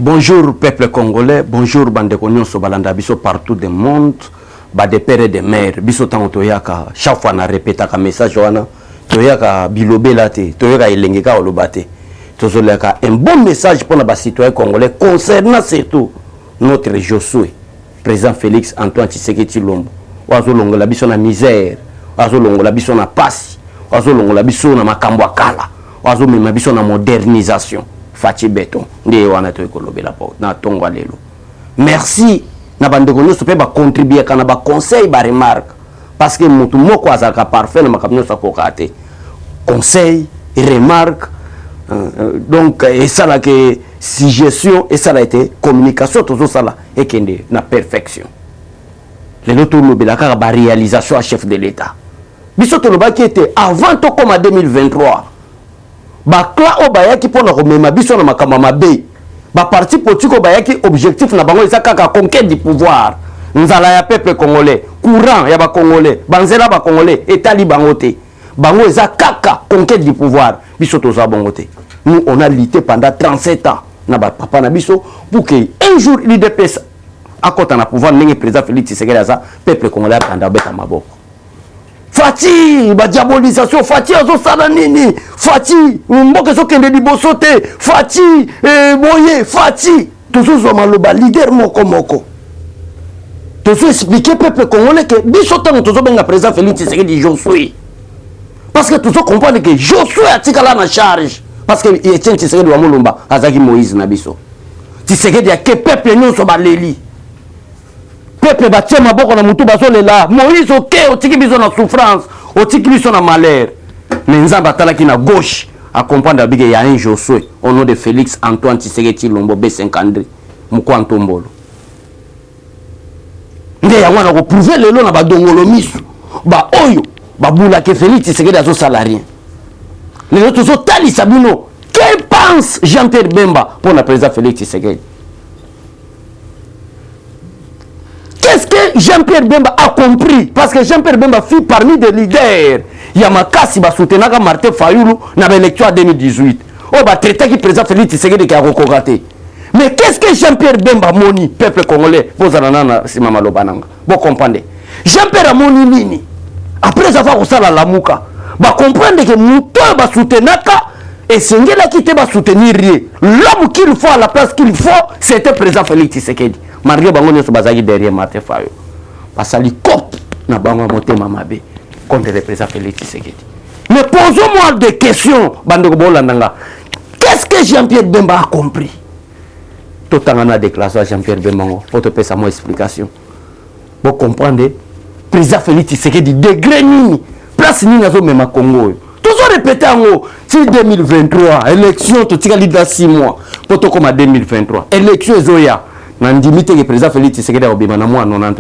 Bonjour peuple congolais, bonjour bande nyonso balanda biso partout du monde, des pères et des mères, biso tango toyaka, chaque fois na répétaka message wana, toyaka bilobela te, toyaka elengeka olobate. Tozoleka un bon message pour les citoyens congolais concernant surtout notre Josué, président Félix Antoine Tshisekedi Tshilombo. Wazo longola biso na misère, wazo longola biso na pasi, wazo longola biso na makambo akala, wazo mema biso na modernisation. Fati Beton, ndiye wana tokolobela po na tongwa lelo. Merci na bandeko nyonso pe ba contribuer kana ba conseil ba remarque parce que mutu moko azaka parfait na makambo nyonso akokate. Conseil, remarque donc et ça là que suggestion et ça là été communication tout ça là et kende na perfection. Lelo tolobela ka ba réalisation à chef de l'état. Biso toloba qui était avant to comme en 2023. Bakla obayaki pona komema biso na makama mabe ba parti politique obayaki objectif na bango ezaka ka conquête du pouvoir nzala ya peuple congolais courant ya ba congolais banzela ba congolais etali bango te bango ezaka ka conquête du pouvoir biso toza bango te. Nous on a lutté pendant 37 ans na ba papa na biso pour que un jour l'IDPS akota na pouvoir ndenge président Félix Tshisekedi aza peuple congolais panda beta maboko. Fati, ba diabolisation, Fati azo sala nini, Fati, mboke so kende liboso te, Fati, boye, Fati. Tozo zo maloba leader moko. Tozo expliquer peuple congolais que biso tango tozo benga président Félix Tshisekedi Josué. Parce que tozo comprendre que Josué atikala na charge parce que Etienne Tshisekedi wa Mulumba azaki Moïse na biso. Tshisekedi a ke peuple nyonso baleli. Peuple batie maboko na mutu bazolela Moïse ok otiki biso na souffrance otiki biso na malheur mais nzamba talaki na gauche à comprendre bige ya un Josué au nom de Félix Antoine Tshisekedi Tshilombo B50 mukwa ntombolo nde ya wana ko prouver lelo na badongolo misu ba oyo babula ke Félix Tshisekedi azo salarien lelo tozo tali sabino que pense Jean-Pierre Bemba pour la président Félix Tshisekedi. Qu'est-ce que Jean-Pierre Bemba a compris? Parce que Jean-Pierre Bemba fit parmi des leaders. Yamakasi ba soutenaka Martin Fayulu na l'élection en 2018. Oh ba traité qui président Félix Tshisekedi qui a recoraté. Mais qu'est-ce que Jean-Pierre Bemba moni peuple congolais vous allez sima malobananga. Vous comprenez? Jean-Pierre moni nini? Après avoir ça la lamuka, ba comprendre que muto ba soutenaka et sengela qui te ba soutenir l'homme qu'il faut à la place qu'il faut, c'était président Félix Tshisekedi. Malgré bango nyonso bazaki derrière Martin Fayulu basali cop na bango motema mabe contre le président Félix Tshisekedi. Mais posons-moi des questions bande bolandanga. Qu'est-ce que Jean-Pierre Bemba a compris? Tout en a déclaration à Jean-Pierre Bemba pour te faire sa explication. Vous comprenez? Président Félix Tshisekedi degré nini place nini azo mema Congo. Toujours répéter en haut, si 2023 élection tout tika dans 6 mois pour to comme 2023 élection zoya nandimite que président Félix Tshisekedi a obima na moi 90%.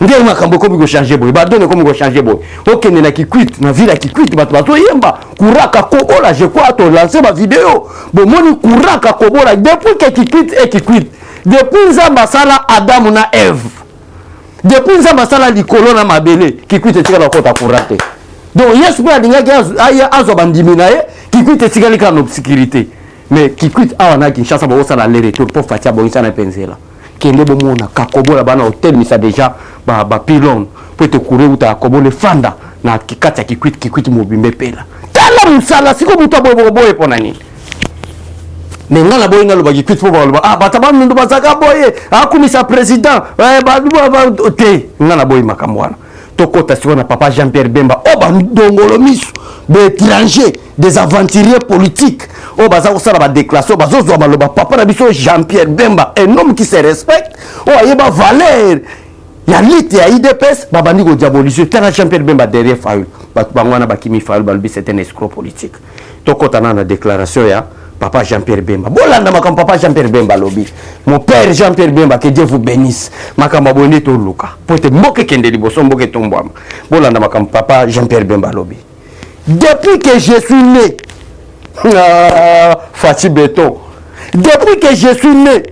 Ndenge makambo ko biko changer boy, ba donne ko biko changer boy. OK na ki quit na ville ki quit bato bato yemba kuraka kobola je crois to lancer ma vidéo. Bon moni kuraka kobola depuis que ki quit et ki quit. Depuis nzamba sala Adam na Eve. Depuis nzamba sala likolo na mabele ki quit etika na kota kurate. Donc yesu ba dinga aya azo bandimi na ye ki quit etika lika na obscurité. Mais qui quitte à on a Kinshasa ba osala le retour pour fatia bonisa na penzela kende bo mona kakobola bana hôtel misa déjà ba pylon pour te courir ou ta kobole fanda na kikata qui quitte mobimbe pela tala musala siko muto boye pona nini mais ngala boye ngalo ba qui quitte pour ba ah bataba ndo bazaka boye akumisa président ba te ngala boye makamwana tokota siko na papa Jean-Pierre Bemba o ba ndongolo misu d'étrangers des aventuriers politiques. Oh, baza osala ba déclaration bazo zo maloba papa na biso Jean-Pierre Bemba un homme qui se respecte. Oh, ayeba valeur ya lite ya IDPS babandi ko diaboliser tena Jean-Pierre Bemba derrière Fayulu bangwana bakimi Fayulu balbi c'est un escroc politique. Tokota na déclaration ya papa Jean-Pierre Bemba bolanda makam papa Jean-Pierre Bemba lobi mon père Jean-Pierre Bemba que Dieu vous bénisse makamba boni to luka pote mboke kende liboso mboke tombwama bolanda makam papa Jean-Pierre Bemba lobi depuis que je suis né Fati Beton. Depuis que je suis né,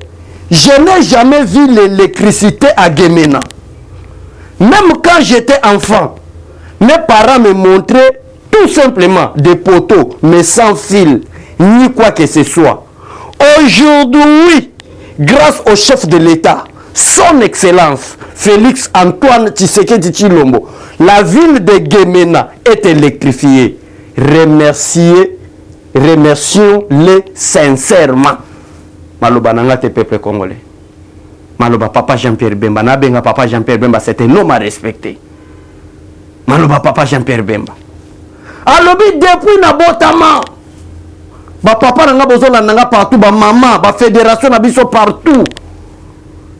je n'ai jamais vu l'électricité à Guémena. Même quand j'étais enfant, mes parents me montraient tout simplement des poteaux, mais sans fil, ni quoi que ce soit. Aujourd'hui, grâce au chef de l'État, son Excellence Félix Antoine Tshisekedi Tshilombo, la ville de Gemena est électrifiée. Remercions-les sincèrement. Maloba nangate peuple congolais. Maloba papa Jean-Pierre Bemba. Nabenga papa Jean-Pierre Bemba, c'est un homme à respecter. Maloba papa Jean-Pierre Bemba. Alobi depuis Nabotama. Ba papa nanga bozola nanga partout, ba maman, ba fédération na biso partout.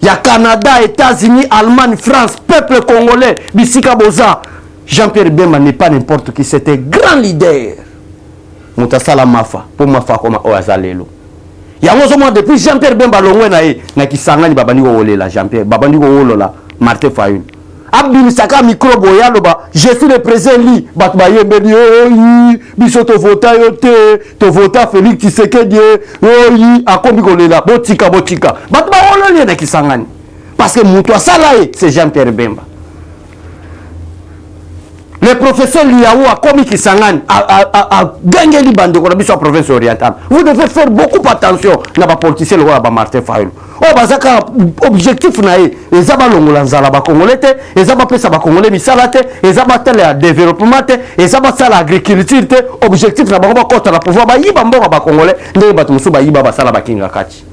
Ya Canada, États-Unis, Allemagne, France, peuple congolais, bisika boza. Jean-Pierre Bemba n'est pas n'importe qui, c'était grand leader. Moutasala Mafa, pour Mafa comme Oazalelo. Yango zomo depuis Jean-Pierre Bemba longwe na kisangani babandi ko wolela Jean-Pierre, babandi ko wolola Martin Fayulu. Abdul Saka micro boyalo ba, je suis le président li, bat ba yembeli oyi, biso to vota yote, to vota Félix Tshisekedi oyi, akombi ko lela, botika. Bat ba wolole na kisangani. Parce que muto asala c'est Jean-Pierre Bemba. Le professeur Liaou a commis Kisangani a gagné les bandes de la province orientale. Vous devez faire beaucoup attention à la politicien de Martin Fayulu. Oh, bazaka objectif nae, les abalongola nzala ba congolais, les abapesa ba congolais misalate, les abatele à développement, les abatala agriculture, objectif na ba kota la pouvoir ba yiba mboka ba congolais, ndenge batu musu ba yiba ba sala ba kinga kati.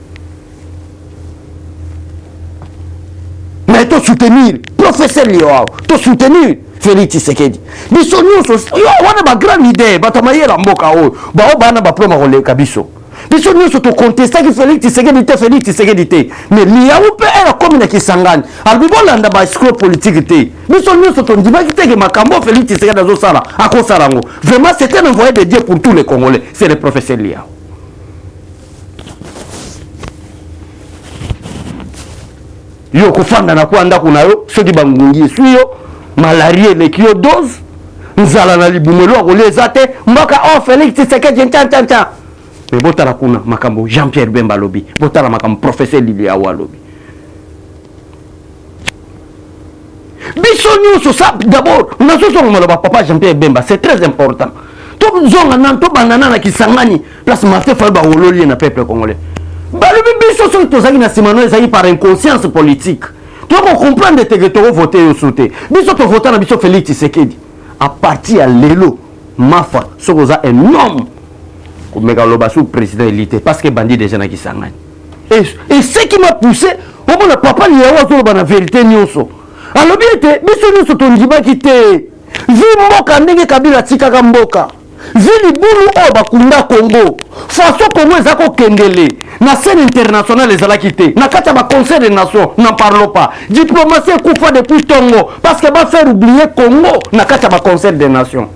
Mais to soutenir professeur Liaou, to soutenir Félix Tshisekedi. Biso nyonso yo wana ba grand idée batamayela mboka oyo ba bana ba proma koleka biso. Biso nyonso to contester ki Félix Tshisekedi te. Mais Liaou pe era comme na Kisangani. Albi bolanda ba escroc politique te. Biso nyonso to ndima ki te ke makambo Félix Tshisekedi azo sala akosala ngo. Vraiment c'est un envoyé de Dieu pour tous les Congolais, c'est le professeur Liaou. Yo kufanda na kuanda kunayo soki bangungi suyo malaria lekio dose nzala na libumelo akoleza te mboka oh Félix Tshisekedi ntanta mais botala kuna makambo Jean-Pierre Bemba lobi botala makambo professeur Liaou lobi biso nyonso ça d'abord nazozo ngoloba papa Jean-Pierre Bemba c'est très important to zonga nan to banana na Kisangani place Martin Fayulu ba wololi na peuple congolais balobi biso so tozaki na simano ezaki par inconscience politique. Tu vas comprendre que tu vas voter au sauté. Biso to voter na biso Félix Tshisekedi. À partir à l'élo, Mafa, ce que ça un homme. Comme Megaloba sous président élité parce que bandit déjà na Kisangani. Et ce qui m'a poussé, au moins le papa Liaou zo ba na vérité nyonso. Alors bien te biso nyonso to ndiba kité. Vi mboka ndenge Kabila tikaka mboka. Vili bulu o bakunda Congo. Façon Congo ezako kendele. Na scène internationale ezala quitté. Na kata ba conseil des nations, n'en parlons pas. Diplomatie koufa depuis Tongo parce que va faire oublier Congo na kata ba conseil des nations.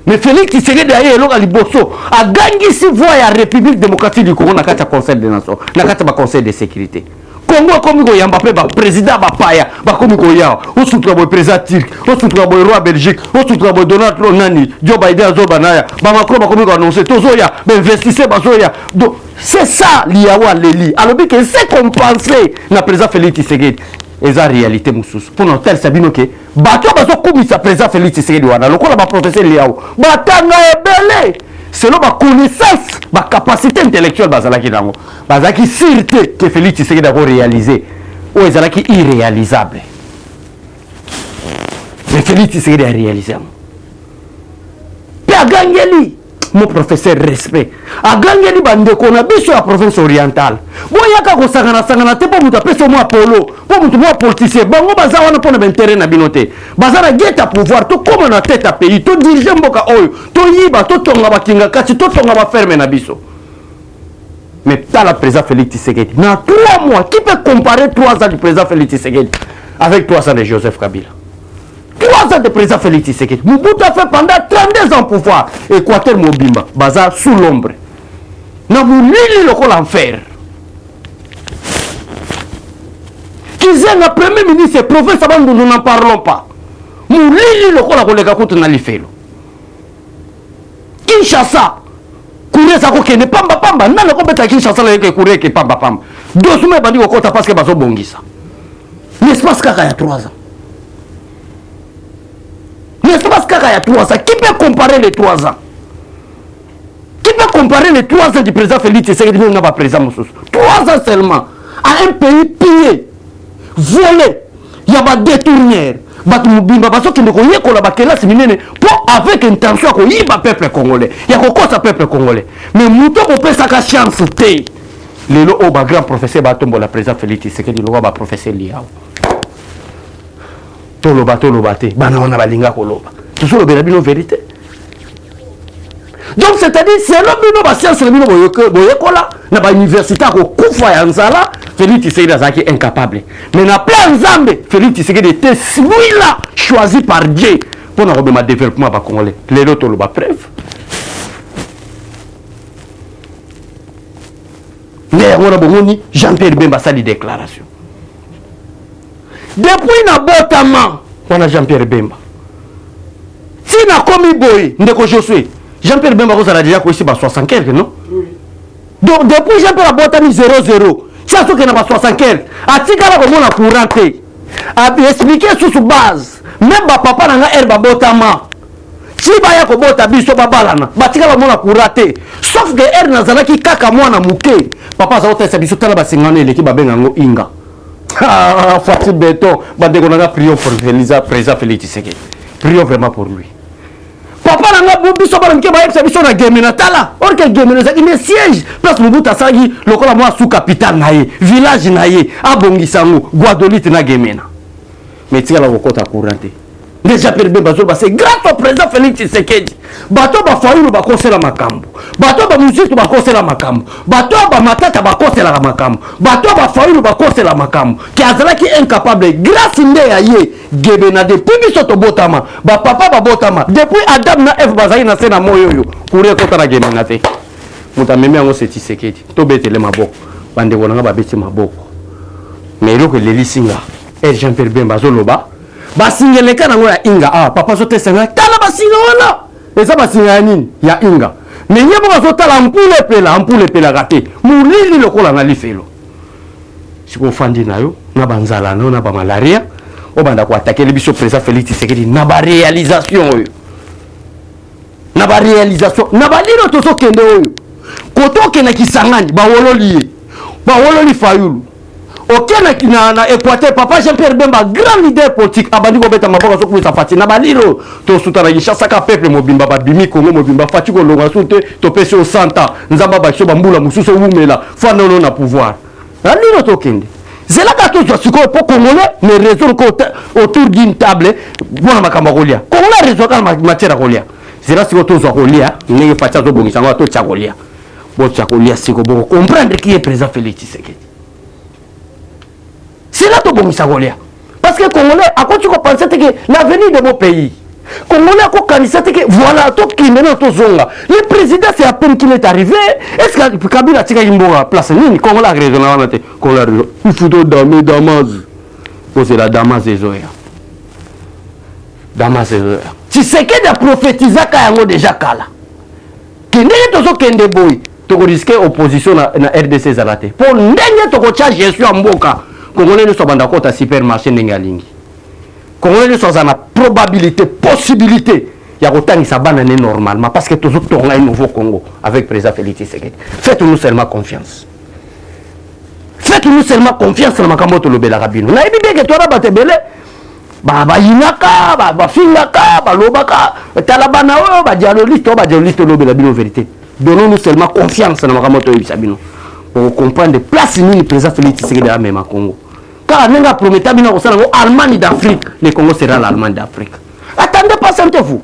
Mais Félix Tshisekedi aye eloko liboso a gagné si voix ya République démocratique du Congo na kata conseil des nations, na kata ba conseil de sécurité. Congo comme ko yamba pe ba président ba paya ba comme ko ya o soutra boy président turc o soutra boy roi Belgique o soutra boy Donald Trump nani Joe Biden zo banaya ba Macron ba comme ko annoncer tozoya ba investisseur ba zoya donc c'est ça Liaou Leli alors que c'est compensé na président Félix Tshisekedi et ça réalité mususu pour notre sabino que bato ba zo kumisa président Félix Tshisekedi wana lokola ba professeur Liaou batanga ebele selon ma connaissance, ma capacité intellectuelle, bazalaki sûreté que Félix Tshisekedi a réalisé, ou bazalaki irréalisable. Mais Félix Tshisekedi a réalisé. Puis a gagné mon professeur respect. A gagné bandeko na biso la province orientale. Boyaka ko sangana te po muta peso mo Apollo, po mutu mo politicien, bango baza wana pona intérêt na binote. Bazara geta pouvoir to comme na tête à pays, to diriger mboka oyo, to yiba, to tonga bakinga kati, to tonga ba ferme na biso. Mais t'as la président Félix Tshisekedi. Na 3 mois, qui peut comparer 3 ans du président Félix Tshisekedi avec 3 ans de Joseph Kabila? 3 ans de président Félix Tshisekedi. Mobutu a fait pendant 32 ans pouvoir. Équateur Mobimba, bazar sous l'ombre. Na moulili loko l'enfer. Qu'ils aient le premier ministre, professeur Bandou, nous n'en parlons pas. Moulili loko la kolega koute na lifelo. Kinshasa. Kouré sa koke ne pamba pamba. Nana ko beta Kinshasa la yeke kouré ke pamba pamba. Dosume bandi ko kota parce que bazo bongisa. L'espace kaka ya 3 ans. L'espace kaka ya 3 ans. Qui peut comparer les 3 ans? Qui peut comparer les 3 ans du président Félix Tshisekedi n'a pas président Moussous? 3 ans seulement. À un pays pillé, volé, il y a des détourneurs. Avec intention de peuple congolais. Il y a un peuple congolais. Mais Mouton peut sa chance. Le grand professeur Batombo, la président Félix Tshisekedi, le professeur Liao. Toloba, banana balinga koloba. Toujours le vérité. Donc c'est-à-dire, c'est le bino science le bino boyekola na ba université ko kufa ya nzala Félix Tshisekedi azaki incapable. Mais na plein Nzambe, Félix Tshisekedi était celui-là choisi par Dieu pour na robema développement ba congolais. Les autres le ba preuve. Mais on a bomoni Jean-Pierre Bemba sali déclaration. Depuis na botama, on a Jean-Pierre Bemba. Si na komi boy ndeko Josué Jean-Pierre Bemba a déjà connu 60 quelques, non? Oui. Donc, depuis Jean-Pierre Botami 0-0, c'est ce qu'il y a 60 quelques. A Tigala, comment on a couranté? A expliqué sous base. Même papa n'a pas herbe Botama. Si baya ko bota biso babalana, batikala mona couranté. Sauf que er nazala ki kaka mwana muke. Papa za ota biso tala ba singane leki ba benga ngo inga. Ah, Fatih Beton, ba de konanga prions pour Félisa président Félix Tshisekedi. Prions vraiment pour lui. Papa n'a pas biso ba nke ba yebisa biso na Gemena tala. Or que Gemena ça il siège place Mobutu Sagi lokola moi sous capitale naye, village naye, abongisango, Guadeloupe na Gemena. Mais tika la kokota couranté. Déjà perbe bazo ba c'est grâce au président Félix Tshisekedi. Bato ba faulu ba kosela makambo. Bato ba musique ba kosela makambo. Bato ba matata ba kosela makambo. Bato ba faulu ba kosela makambo. Ki azala ki incapable grâce nde ya ye Gemena depuis biso to botama. Ba papa ba botama. Depuis Adam na Eve bazali na sena moyo yo. Kure kota na Gemena te. Muta meme yango c'est Tshisekedi. To betele maboko. Bande wonanga ba beti maboko. Mais loko le lisinga. Et Jean-Pierre Bemba zoloba. Basingeleka nango ya inga papa zo tesenga tala basinga wana eza basinga ya nini ya inga mais nyebo bazo tala ampule pela gate mulili lokola na lifelo siko fandi nayo na banzala no na ba malaria obanda ko attaquer le biso président Félix Tshisekedi na ba réalisation oyo na ba réalisation na ba lino tozo kende oyo kotoke na Kisangani ba wololi Fayulu. Ok, na Équateur, papa Jean-Pierre Bemba, grand leader politique, abandi ko beta maboko so kuisa fati na baliro to sutana Kinshasa ka peuple mobimba ba bimi Congo mobimba fati ko longa sute to pese au santa nzamba ba so bambula mususo wumela fana no na pouvoir. Aliro to kende. Zela ka to siko po congolais mais raison ko autour d'une table bona makamba kolia. Congolais raison ka matière kolia. Zela siko to zo kolia, ndenge fati zo bongisa ngo to tchakolia. Bo tchakolia siko bo comprendre qui est président Félix Tshisekedi. C'est là que bon Golia. Parce que les Congolais, à quoi tu penses que l'avenir de mon pays, Congolais, à quoi que voilà, tout qui maintenant tout zonga. Le président, c'est à peine qu'il est arrivé. Est-ce que Kabila tika imboga place ni Congolais a raison là maintenant. Congolais raison. Il faut damer Damas. C'est la Damas des Zoya. Damas des Zoya. Si c'est que de prophétiser kayango déjà kala. Kende tozo kende boy. Tu risques opposition na RDC zalate. Pour ndenge to ko charge Jésus en mboka. Congolais ne sont pas d'accord à supermarché n'engalingi. Congolais ne sont en probabilité, possibilité. Il y a autant de sabana normalement parce que tous autres ont un nouveau Congo avec le président Félix Tshisekedi. Faites-nous seulement confiance. Faites-nous seulement confiance dans Makamoto Lobela Rabino. Na bien que toi là bate belé. Ba yinaka, ba fingaka, ba lobaka, talabana o ba dialoliste Lobela Rabino vérité. Donnons-nous seulement confiance dans Makamoto Sabino. Pour comprendre les places où le président Félix Tshisekedi a même à Congo. Car nous avons promis l'Allemagne d'Afrique. Le Congo sera l'Allemagne d'Afrique. Attendez, patientez-vous.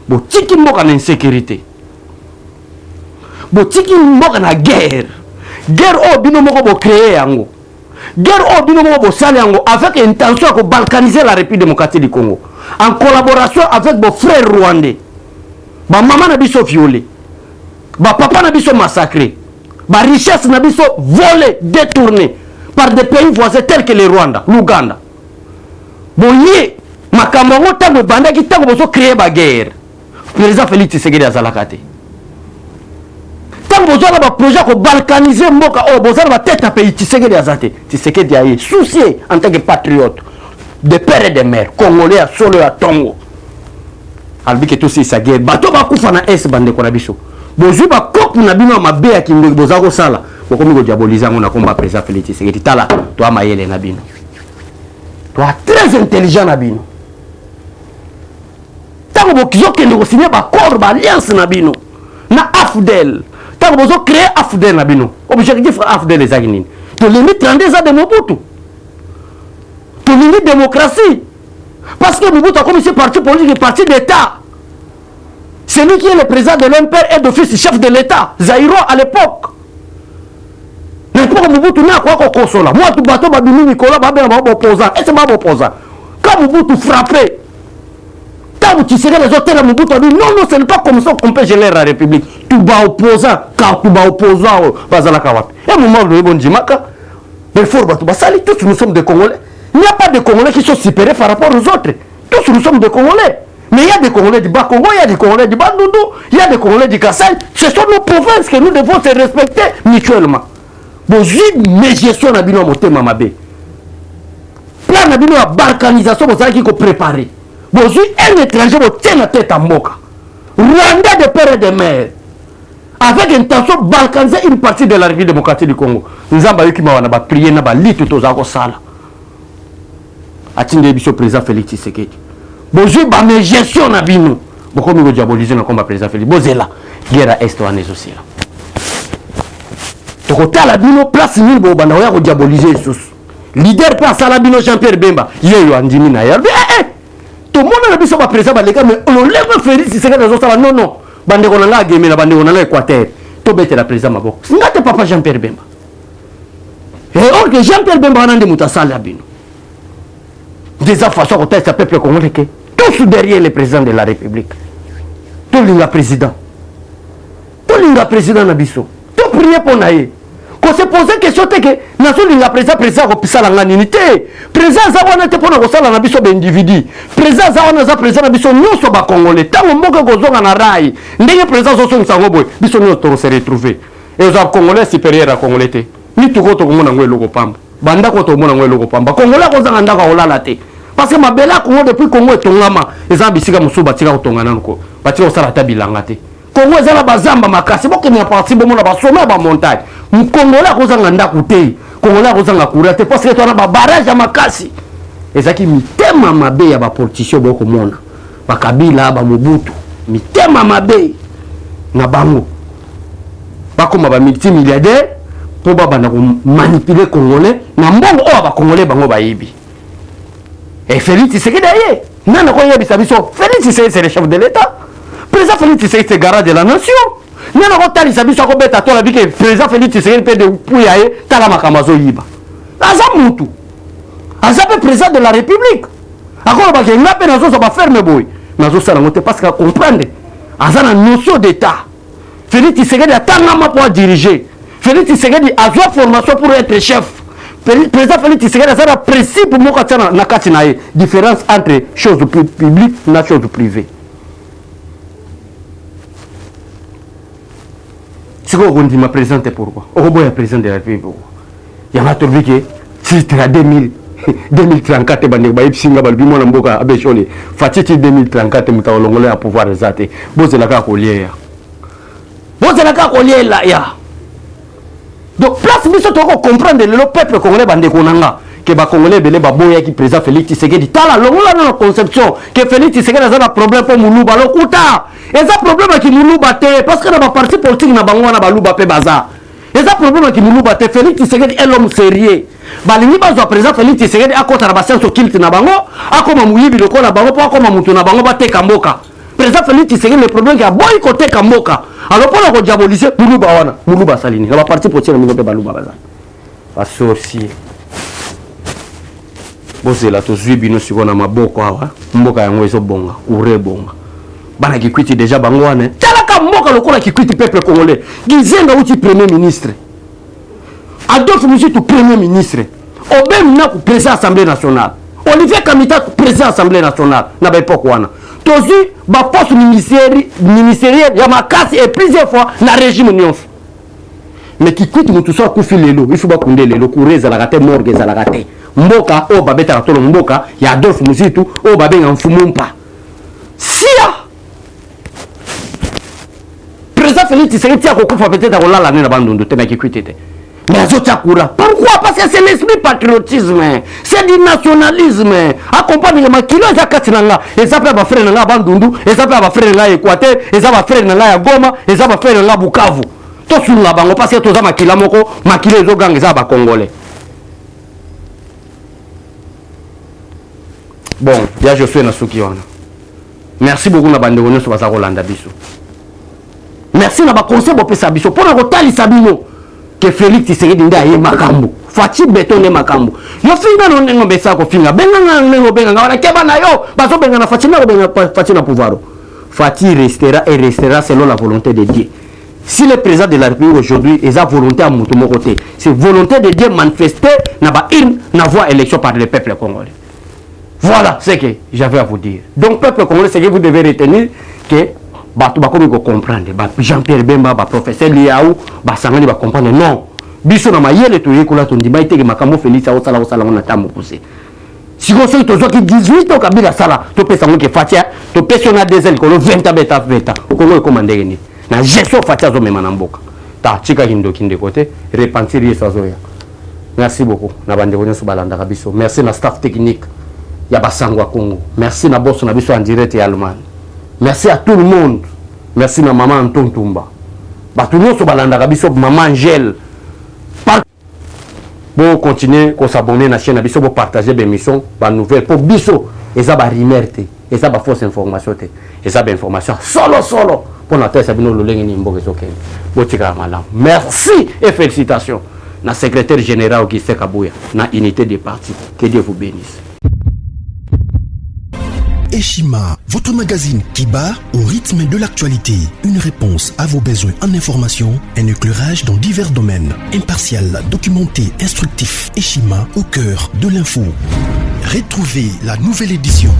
Bon, tiki mboka na insécurité. Bon, tiki mboka na guerre. Guerre au bino moko bo créer yango. Guerre au bino moko bo sali yango avec intention de balkaniser la République démocratique du Congo. En collaboration avec vos frères rwandais. Ba maman na biso violé. Ba papa na biso massacré. La richesse n'a pas volée, détournée par des pays voisins tels que le Rwanda, l'Ouganda. Boye, ma camarade tant de bandes qui ont créé la guerre. Le président Félix Tshisekedi a zalakate. Tant que vous avez un projet pour balkaniser Mboka, vous avez tête à pays Tshisekedi a zate. Tshisekedi a soucié en tant que patriote de père et de mère, congolais à Solo à Tongo. Albi que tout c'est sa guerre. Bato ba kufa na S bande konabiso. bozwi ba kop na bino mabe ya kindeki bozako sala bokomi ko diaboliser ngo na komba président Félix Tshisekedi tala to amayele na bino to très intelligent na bino tango bokizokende ko signer ba accord ba alliance na bino na AFDEL tango bozo créer AFDEL na bino objectif AFDEL ezaki nini to limite 32 ans de Mobutu to limite démocratie parce que Mobutu a comme ce parti politique et parti d'État. Celui qui est le président de l'Empire est d'office chef de l'État. Zaïro à l'époque. N'importe Mobutu n'a quoi qu'on console. Moi, tout bateau, Babini Nicolas, Babel, Babel opposant. Et c'est ma opposant. Quand Mobutu frappait, quand tu serais les autres, Mobutu a dit non, non, ce n'est pas comme ça qu'on peut gérer la République. Tout bas opposant, car tout bas opposant, Bazala Kawat. Et un moment, le bon Djimaka, mais il faut que tous nous sommes des Congolais. Il n'y a pas de Congolais qui sont supérieurs par rapport aux autres. Tous nous sommes des Congolais. Mais il y a des Congolais du Bas-Congo, il y a des Congolais du Bandundu, il y a des Congolais du Kassai. Ce sont nos provinces que nous devons se respecter mutuellement. Bon, j'ai une gestion à Bino Moté Mamabé. Plan à Bino à balkanisation, vous avez qu'il faut préparer. Bon, j'ai un étranger qui tient la tête à Moka. Rwanda de père et de mère. Avec intention de balkaniser une partie de la République démocratique du Congo. Nous avons prié, nous avons tout aux sala. Atinde biso président Félix Tshisekedi. Bonjour ba mes gestion na bino. Boko mi go diaboliser na combat président Félix. Bozela guerre est en aussi là. To kota la bino place mille bo banda ya go diaboliser sous. Leader place la bino Jean-Pierre Bemba. Yeyo andimi na ya. To mona na biso ba président ba leka mais on lève Félix Tshisekedi zo sala non non. Bande ko na game na bande ko na Équateur. To bete la président maboko. Ngate papa Jean-Pierre Bemba. Et or que Jean-Pierre Bemba nande mutasala bino. Des façons qu'on teste le peuple congolais, tous derrière le président de la République. Tout le président. Tout le président Nabiso. Tout prier pour naïe. Qu'on se pose la question que le président a pissé la unité. Président Zawana était pour nous Nabiso d'individu. Président Zawana président Nabiso nous sommes congolais. Tant que nous sommes en rail, nous sommes président de Sangoboy. Nous sommes se retrouver. Et nous sommes congolais supérieurs à congolais. Ni tout le monde a un logo pamba. Banda ko to mona ngwe logo pamba Kongola ko zanga ndaka olala te parce que mabela Kongo depuis Kongo etongama eza bisika musuba tika kotongana nko batika osala ta bilanga te Kongo ezala bazamba makasi boke na parti bomona ba sommet ba montagne Kongola ko zanga ndaka te Kongola ko zanga kura te parce que tona ba barrage makasi ezaki mitema mabe ya ba politicien boko mona ba Kabila ba Mobutu mitema mabe na bango bakoma ba multimilliardaire pour manipuler les Congolais, na mbongo o ba Congolais bango ba yibi. Et Félix Tshisekedi d'ailleurs, nana ko yebi sabiso, Félix Tshisekedi c'est le chef de l'État. Président Félix Tshisekedi c'est garant de la nation. Nana ko tali sabiso ko beta to la bi que président Félix Tshisekedi peut de pouyaye tala makamazo yiba. Aza mutu. Aza pe président de la République. Akolo ba ke ngape nazo so ba ferme boy. Nazo sala ngote parce que comprendre. Aza na notion d'État. Félix Tshisekedi a tangama pour diriger. Félix Tshisekedi a une formation pour être chef. Président Félix Tshisekedi a un principe pour la différence entre choses publiques et choses privées. C'est quoi qu'on dit ma présidente pourquoi? Au bout du président de la République. Il y a un truc qui titre à 2034 bande ba ipsinga balbi mona mboka abeshole fatiti 2034 mutaolongole à pouvoir zate. Bozela ka ko lier. Bozela ka ko lier là ya. Donc, place, nous devons comprendre le peuple congolais que les Congolais belé baboya qui président Félix Tshisekedi. Tala longola na conception que Félix Tshisekedi a un problème pour Moulouba. Lokuta. Et ça problème qui Moulouba te parce que dans la partie politique na bango na balouba pe baza. Et ça problème qui Moulouba te Félix Tshisekedi est l'homme sérieux. Balingi bazo président Félix Tshisekedi a kota na basenso kilt na bango, a comme muyibi loko na bango pour comme mutu na bango ba te kamboka. Président Félix Tshisekedi le problème qui a boycotté kamboka. Alors pour le diaboliser, Moulouba Salini, la partie pour tirer le milieu Balouba Bazan. Pas sorcier. Bosé la tous bino si on a ma boko awa, mboka yango ezo bonga, ure bonga. Bana ki kwiti déjà bangwane. Talaka mboka lokola ki kwiti peuple congolais. Gizenga uti premier ministre. Adolphe Muzitu premier ministre. Obem na président Assemblée nationale. Olivier Kamita président Assemblée nationale na ba époque wana. Tozi ba poste ministériel ya makasi et plusieurs fois na régime nyonso. Mais qui quitte mutu so akufi lelo, il faut ba kunde lelo kureza la kate morgue za la kate. Mboka o babeta katolo mboka ya Adolphe Muzitu o babenga mfumumpa. Sia président Félix Tshisekedi a peut-être à la l'année avant de tenir équité. Mais Azotiakoura, pourquoi? Parce que c'est l'esprit patriotisme, c'est du nationalisme. Accompagne les maquilles, les Akatinanga, les appels à frère Nanga Bandundu, les appels à frère Nanga Équateur, les appels à frère Nanga Goma, les appels à frère Nanga Bukavu. Tout sur la banque, parce que tous les maquilles, maquillés les gangs, les appels congolais. Bon, là je suis dans ce qui est. Merci beaucoup, Nabandégono, sur Rolanda Bissou. Merci, Naba conseil pour Pessa Bissou. Pour le Tali Sabino, que Félix Tshisekedi nda ye makambo. Fati bétonné makambo. Yo finga no nengo besa ko finga. Benga nengo benga wala keba na yo. Baso benga na Fati na benga Fati na pouvoir. Fati restera et restera selon la volonté de Dieu. Si le président de la République aujourd'hui est à volonté à mon côté, c'est volonté de Dieu manifestée na ba na voix élection par le peuple congolais. Voilà ce que j'avais à vous dire. Donc, peuple congolais, c'est que vous devez retenir que comme vous comprendre, Jean-Pierre Bemba, professeur Liaou, Sangani va comprendre. Non. Biso na mayele to yekola to ndima iteke makambo Félix osala on tamu poussé. Si vous savez to qui 18 ans kabila sala, to pesa ngo ke fatia, to pesa na diesel ko 20 beta. Kongo commandé ni. Na gestion fatia zo mema na mboka. Ta chika hindo kinde côté, repentir yeso zoya. Merci beaucoup. Na bande ko nyoso balanda kabiso. Merci na staff technique. Yabasangwa Congo. Merci na boss na biso en direct et allemand. Merci à tout le monde. Merci na maman Anton Tumba. Batuno so balanda biso maman Angèle. Pour continuer à s'abonner à la chaîne biso pour partager des missions, des nouvelles pour biso et ça va rimerte et ça va fausse information et ça va information solo pour la tête sabino lolenge ni mboke sokene. Botika malam. Merci et félicitations na secrétaire général qui s'est Kabouya na unité des partis. Que Dieu vous bénisse. Eshima, votre magazine qui bat au rythme de l'actualité. Une réponse à vos besoins en information, un éclairage dans divers domaines. Impartial, documenté, instructif. Eshima au cœur de l'info. Retrouvez la nouvelle édition.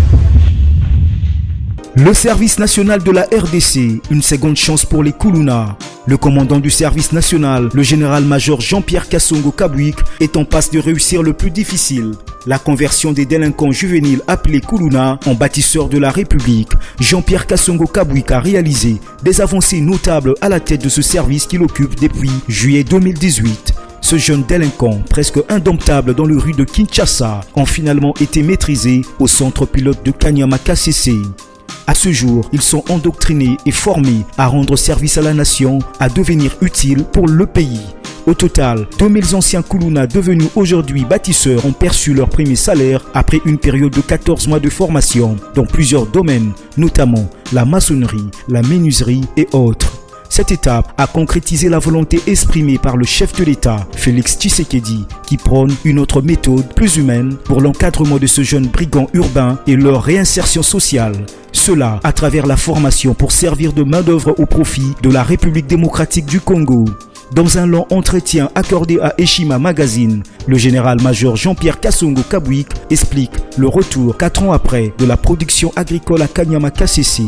Le service national de la RDC, une seconde chance pour les Koulouna. Le commandant du service national, le général-major Jean-Pierre Kassongo Kabouik, est en passe de réussir le plus difficile. La conversion des délinquants juvéniles appelés Koulouna en bâtisseurs de la République. Jean-Pierre Kassongo Kabouik a réalisé des avancées notables à la tête de ce service qu'il occupe depuis juillet 2018. Ce jeune délinquant, presque indomptable dans le rue de Kinshasa, ont finalement été maîtrisés au centre pilote de Kanyama KCC. À ce jour, ils sont endoctrinés et formés à rendre service à la nation, à devenir utiles pour le pays. Au total, 2000 anciens Koulouna devenus aujourd'hui bâtisseurs ont perçu leur premier salaire après une période de 14 mois de formation dans plusieurs domaines, notamment la maçonnerie, la menuiserie et autres. Cette étape a concrétisé la volonté exprimée par le chef de l'État, Félix Tshisekedi, qui prône une autre méthode plus humaine pour l'encadrement de ce jeune brigand urbain et leur réinsertion sociale. Cela à travers la formation pour servir de main-d'œuvre au profit de la République démocratique du Congo. Dans un long entretien accordé à Eshima Magazine, le général-major Jean-Pierre Kassongo Kabouik explique le retour 4 ans après de la production agricole à Kanyama KCC.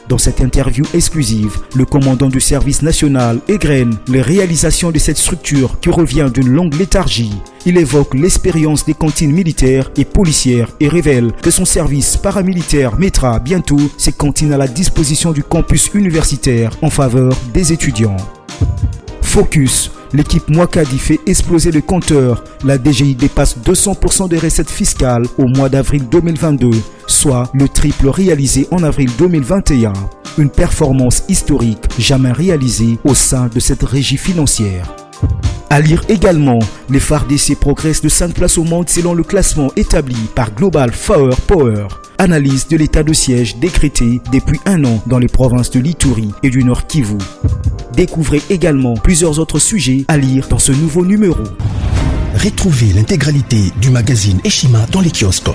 Dans cette interview exclusive, le commandant du service national égrène les réalisations de cette structure qui revient d'une longue léthargie. Il évoque l'expérience des cantines militaires et policières et révèle que son service paramilitaire mettra bientôt ses cantines à la disposition du campus universitaire en faveur des étudiants. Focus. L'équipe Mwakadi fait exploser le compteur. La DGI dépasse 200% des recettes fiscales au mois d'avril 2022, soit le triple réalisé en avril 2021. Une performance historique jamais réalisée au sein de cette régie financière. À lire également, les FARDC progressent de 5 places au monde selon le classement établi par Global Power. Analyse de l'état de siège décrété depuis 1 an dans les provinces de l'Ituri et du Nord Kivu. Découvrez également plusieurs autres sujets à lire dans ce nouveau numéro. Retrouvez l'intégralité du magazine Eshima dans les kiosques.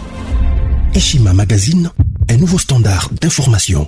Eshima Magazine, un nouveau standard d'information.